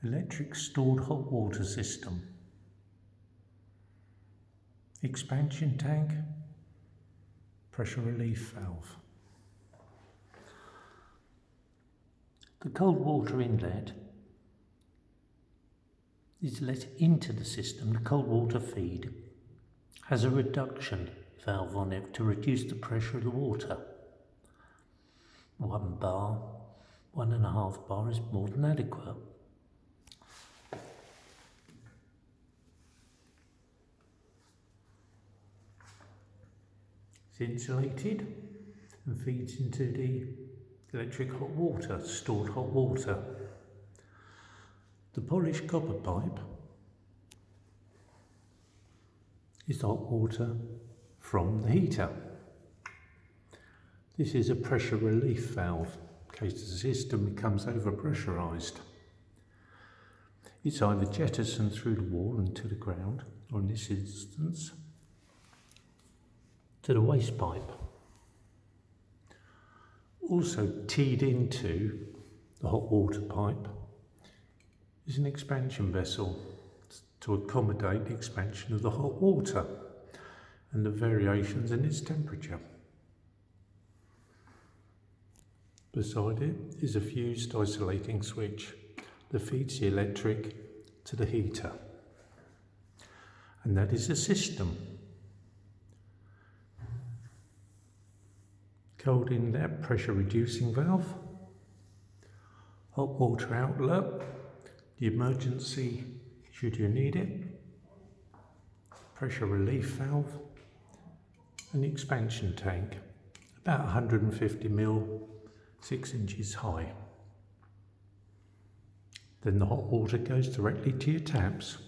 Electric stored hot water system. Expansion tank. Pressure relief valve. The cold water inlet is let into the system. The cold water feed has a reduction valve on it to reduce the pressure of the water. 1 bar, 1.5 bar is more than adequate. It's insulated and feeds into the electric hot water, stored hot water. The polished copper pipe is the hot water from the heater. This is a pressure relief valve in case the system becomes overpressurized. It's either jettisoned through the wall and to the ground, or in this instance, to the waste pipe. Also teed into the hot water pipe is an expansion vessel to accommodate the expansion of the hot water and the variations in its temperature. Beside it is a fused isolating switch that feeds the electric to the heater. And that is the system. Cold inlet pressure reducing valve, hot water outlet, the emergency should you need it, pressure relief valve, and the expansion tank, about 150 ml, 6 inches high. Then the hot water goes directly to your taps.